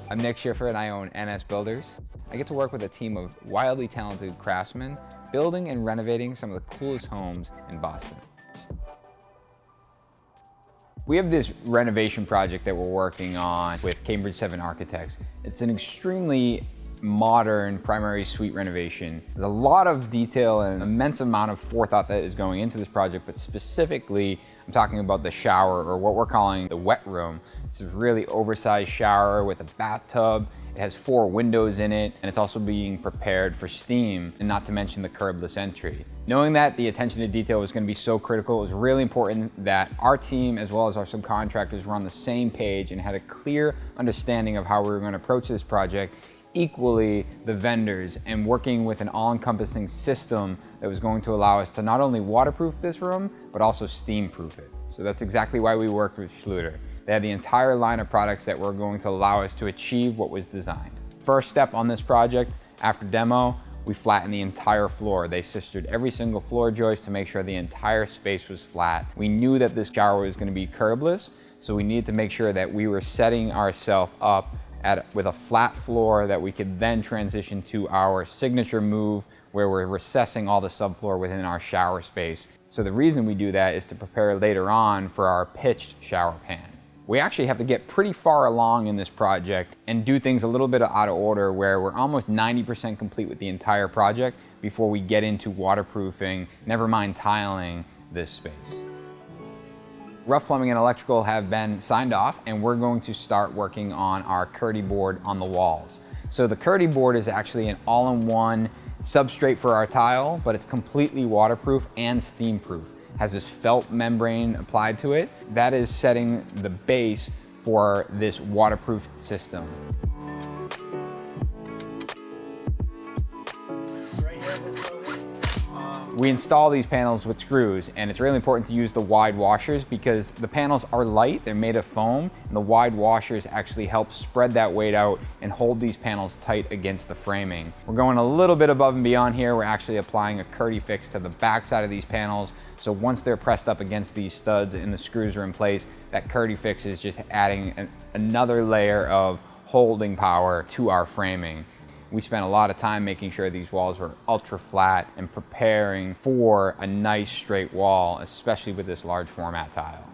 I'm Nick Schiffer and I own NS Builders. I get to work with a team of wildly talented craftsmen building and renovating some of the coolest homes in Boston. We have this renovation project that we're working on with Cambridge 7 Architects. It's an extremely modern primary suite renovation. There's a lot of detail and an immense amount of forethought that is going into this project, but specifically, I'm talking about the shower, or what we're calling the wet room. It's a really oversized shower with a bathtub. It has 4 windows in it, and it's also being prepared for steam, and not to mention the curbless entry. Knowing that the attention to detail was going to be so critical, it was really important that our team, as well as our subcontractors, were on the same page and had a clear understanding of how we were going to approach this project. Equally, the vendors, and working with an all-encompassing system that was going to allow us to not only waterproof this room, but also steam-proof it. So that's exactly why we worked with Schluter. They had the entire line of products that were going to allow us to achieve what was designed. First step on this project, after demo, we flattened the entire floor. They sistered every single floor joist to make sure the entire space was flat. We knew that this shower was going to be curbless, so we needed to make sure that we were setting ourselves up with a flat floor that we could then transition to our signature move where we're recessing all the subfloor within our shower space. So the reason we do that is to prepare later on for our pitched shower pan. We actually have to get pretty far along in this project and do things a little bit out of order, where we're almost 90% complete with the entire project before we get into waterproofing, never mind tiling this space. Rough plumbing and electrical have been signed off, and we're going to start working on our KERDI-BOARD on the walls. So the KERDI-BOARD is actually an all-in-one substrate for our tile, but it's completely waterproof and steam-proof. Has this felt membrane applied to it. That is setting the base for this waterproof system. We install these panels with screws, and it's really important to use the wide washers because the panels are light, they're made of foam, and the wide washers actually help spread that weight out and hold these panels tight against the framing. We're going a little bit above and beyond here. We're actually applying a KERDI-FIX to the back side of these panels, so once they're pressed up against these studs and the screws are in place, that KERDI-FIX is just adding another layer of holding power to our framing. We spent a lot of time making sure these walls were ultra flat and preparing for a nice straight wall, especially with this large format tile.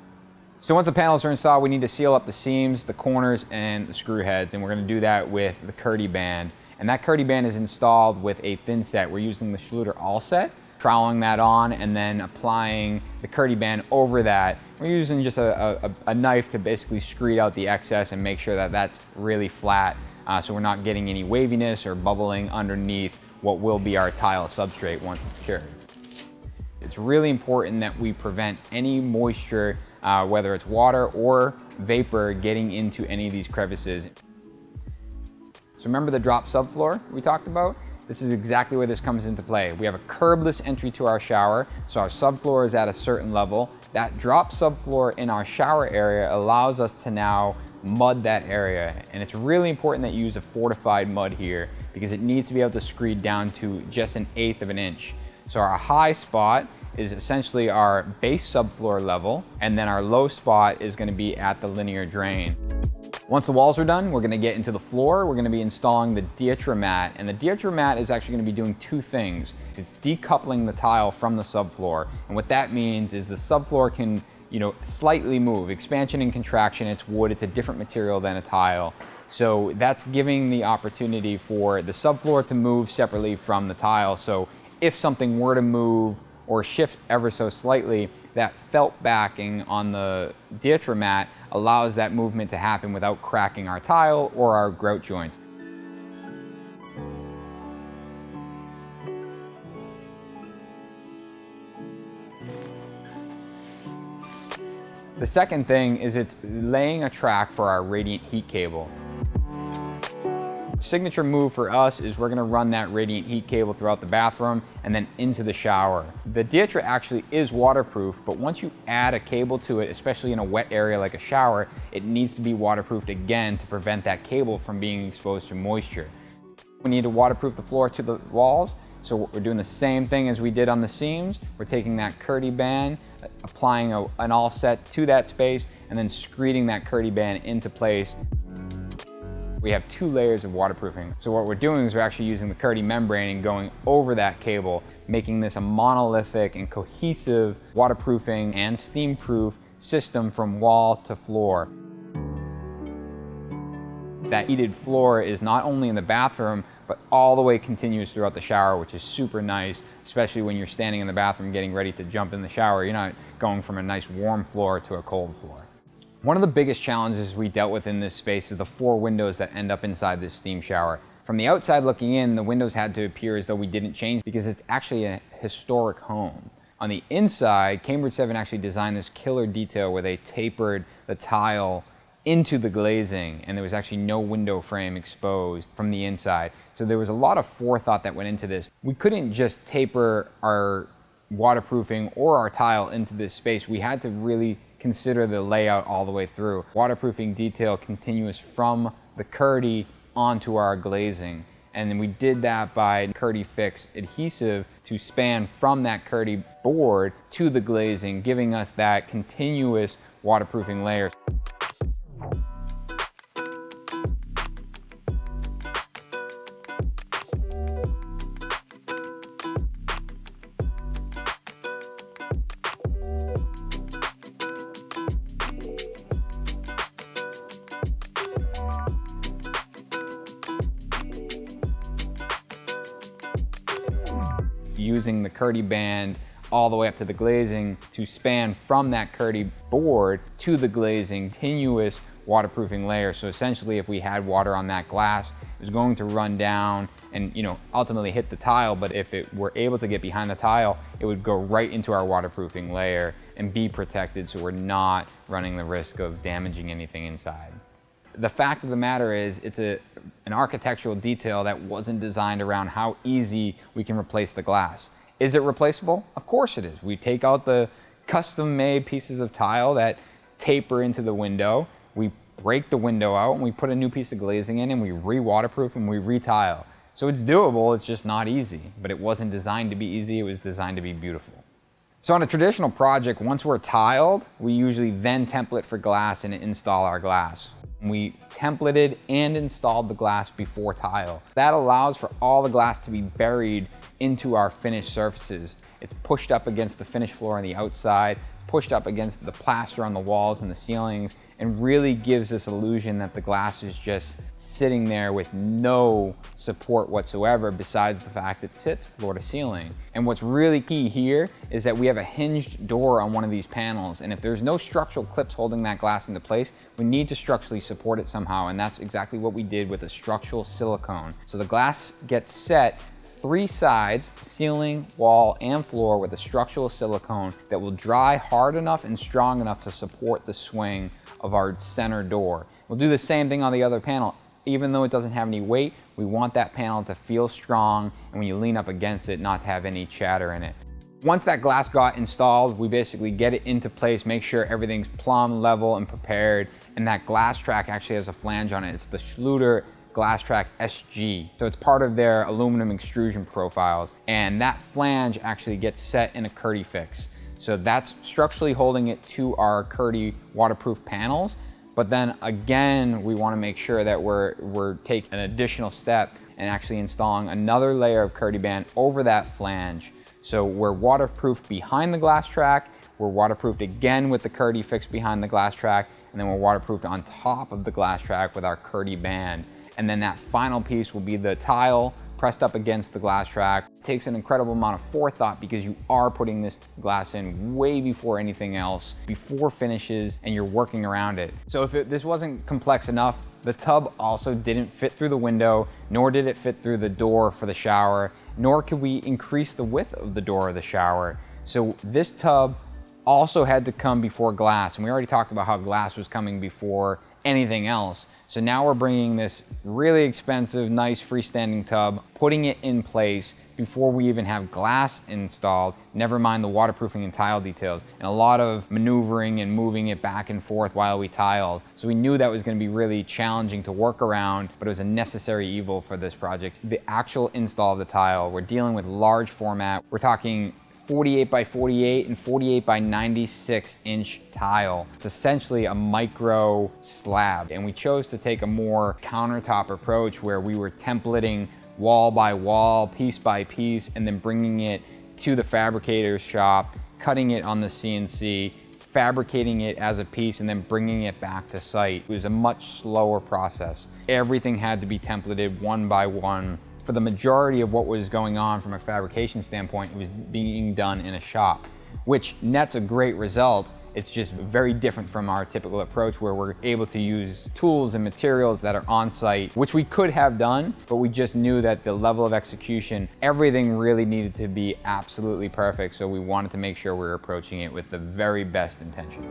So once the panels are installed, we need to seal up the seams, the corners, and the screw heads, and we're going to do that with the KERDI-BAND. And that KERDI-BAND is installed with a thin set. We're using the Schluter ALL-SET, troweling that on, and then applying the KERDI-BAND over that. We're using just a knife to basically screed out the excess and make sure that that's really flat. So we're not getting any waviness or bubbling underneath what will be our tile substrate once it's cured. It's really important that we prevent any moisture, whether it's water or vapor, getting into any of these crevices. So remember the drop subfloor we talked about? This is exactly where this comes into play. We have a curbless entry to our shower, so our subfloor is at a certain level. That drop subfloor in our shower area allows us to now mud that area, and it's really important that you use a fortified mud here because it needs to be able to screed down to just 1/8 of an inch. So our high spot is essentially our base subfloor level, and then our low spot is going to be at the linear drain. Once the walls are done, we're going to get into the floor. We're going to be installing the DITRA-HEAT, and the DITRA-HEAT is actually going to be doing 2 things. It's decoupling the tile from the subfloor, and what that means is the subfloor can slightly move. Expansion and contraction, it's wood, it's a different material than a tile. So that's giving the opportunity for the subfloor to move separately from the tile. So if something were to move or shift ever so slightly, that felt backing on the DITRA-HEAT allows that movement to happen without cracking our tile or our grout joints. The second thing is it's laying a track for our radiant heat cable. Signature move for us is we're going to run that radiant heat cable throughout the bathroom and then into the shower. The DITRA actually is waterproof, but once you add a cable to it, especially in a wet area like a shower, it needs to be waterproofed again to prevent that cable from being exposed to moisture. We need to waterproof the floor to the walls, so we're doing the same thing as we did on the seams. We're taking that KERDI-BAND, applying an ALL-SET to that space, and then screeding that KERDI-BAND into place. We have 2 layers of waterproofing. So what we're doing is we're actually using the KERDI membrane and going over that cable, making this a monolithic and cohesive waterproofing and steam-proof system from wall to floor. That heated floor is not only in the bathroom, but all the way continuous throughout the shower, which is super nice, especially when you're standing in the bathroom getting ready to jump in the shower. You're not going from a nice warm floor to a cold floor. One of the biggest challenges we dealt with in this space is the 4 windows that end up inside this steam shower. From the outside looking in, the windows had to appear as though we didn't change because it's actually a historic home. On the inside, Cambridge 7 actually designed this killer detail where they tapered the tile into the glazing, and there was actually no window frame exposed from the inside. So there was a lot of forethought that went into this. We couldn't just taper our waterproofing or our tile into this space. We had to really consider the layout all the way through. Waterproofing detail continuous from the KERDI onto our glazing. And then we did that by KERDI-FIX adhesive to span from that KERDI board to the glazing, giving us that continuous waterproofing layer. Using the KERDI band all the way up to the glazing to span from that KERDI board to the glazing, continuous waterproofing layer. So essentially, if we had water on that glass, it was going to run down and ultimately hit the tile, but if it were able to get behind the tile, it would go right into our waterproofing layer and be protected, so we're not running the risk of damaging anything inside. The fact of the matter is, it's an architectural detail that wasn't designed around how easy we can replace the glass. Is it replaceable? Of course it is. We take out the custom-made pieces of tile that taper into the window, we break the window out, and we put a new piece of glazing in, and we re-waterproof and we re-tile. So it's doable, it's just not easy. But it wasn't designed to be easy, it was designed to be beautiful. So on a traditional project, once we're tiled, we usually then template for glass and install our glass. We templated and installed the glass before tile. That allows for all the glass to be buried into our finished surfaces. It's pushed up against the finished floor on the outside, pushed up against the plaster on the walls and the ceilings, and really gives this illusion that the glass is just sitting there with no support whatsoever besides the fact it sits floor to ceiling. And what's really key here is that we have a hinged door on one of these panels, and if there's no structural clips holding that glass into place, we need to structurally support it somehow, and that's exactly what we did with a structural silicone. So the glass gets set 3 sides, ceiling, wall, and floor, with a structural silicone that will dry hard enough and strong enough to support the swing of our center door. We'll do the same thing on the other panel. Even though it doesn't have any weight, we want that panel to feel strong, and when you lean up against it, not to have any chatter in it. Once that glass got installed, we basically get it into place, make sure everything's plumb, level, and prepared, and that glass track actually has a flange on it. It's the Schluter Glass Track SG. So it's part of their aluminum extrusion profiles, and that flange actually gets set in a KERDI-FIX. So that's structurally holding it to our KERDI waterproof panels. But then again, we want to make sure that we're taking an additional step and actually installing another layer of KERDI-BAND over that flange. So we're waterproof behind the glass track, we're waterproofed again with the KERDI-FIX behind the glass track, and then we're waterproofed on top of the glass track with our KERDI-BAND. And then that final piece will be the tile pressed up against the glass track. It takes an incredible amount of forethought because you are putting this glass in way before anything else, before finishes, and you're working around it. So if this wasn't complex enough, the tub also didn't fit through the window, nor did it fit through the door for the shower, nor could we increase the width of the door of the shower. So this tub also had to come before glass, and we already talked about how glass was coming before anything else. So now we're bringing this really expensive, nice freestanding tub, putting it in place before we even have glass installed, never mind the waterproofing and tile details, and a lot of maneuvering and moving it back and forth while we tiled. So we knew that was going to be really challenging to work around, but it was a necessary evil for this project. The actual install of the tile, we're dealing with large format. We're talking 48 by 48 and 48 by 96 inch tile. It's essentially a micro slab, and we chose to take a more countertop approach where we were templating wall by wall, piece by piece, and then bringing it to the fabricator's shop, cutting it on the CNC, fabricating it as a piece, and then bringing it back to site. It was a much slower process. Everything had to be templated one by one. For the majority of what was going on from a fabrication standpoint, it was being done in a shop, which nets a great result. It's just very different from our typical approach where we're able to use tools and materials that are on site, which we could have done, but we just knew that the level of execution, everything really needed to be absolutely perfect. So we wanted to make sure we were approaching it with the very best intention.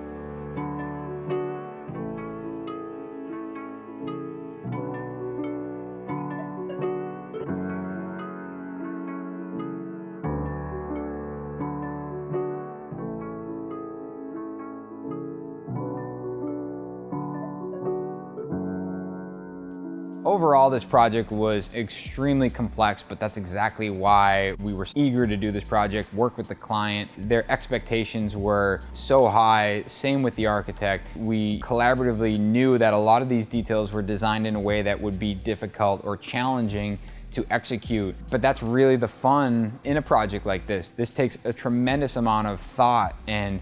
Overall, this project was extremely complex, but that's exactly why we were eager to do this project, work with the client. Their expectations were so high, same with the architect. We collaboratively knew that a lot of these details were designed in a way that would be difficult or challenging to execute, but that's really the fun in a project like this. This takes a tremendous amount of thought and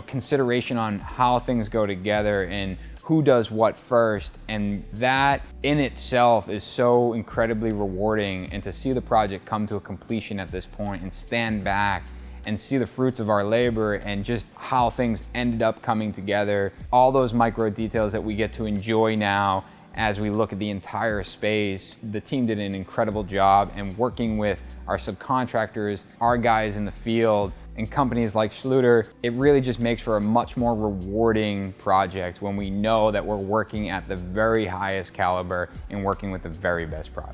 consideration on how things go together and who does what first, and that in itself is so incredibly rewarding. And to see the project come to a completion at this point and stand back and see the fruits of our labor and just how things ended up coming together, all those micro details that we get to enjoy now as we look at the entire space. The team did an incredible job, and working with our subcontractors, our guys in the field, and companies like Schluter, it really just makes for a much more rewarding project when we know that we're working at the very highest caliber and working with the very best product.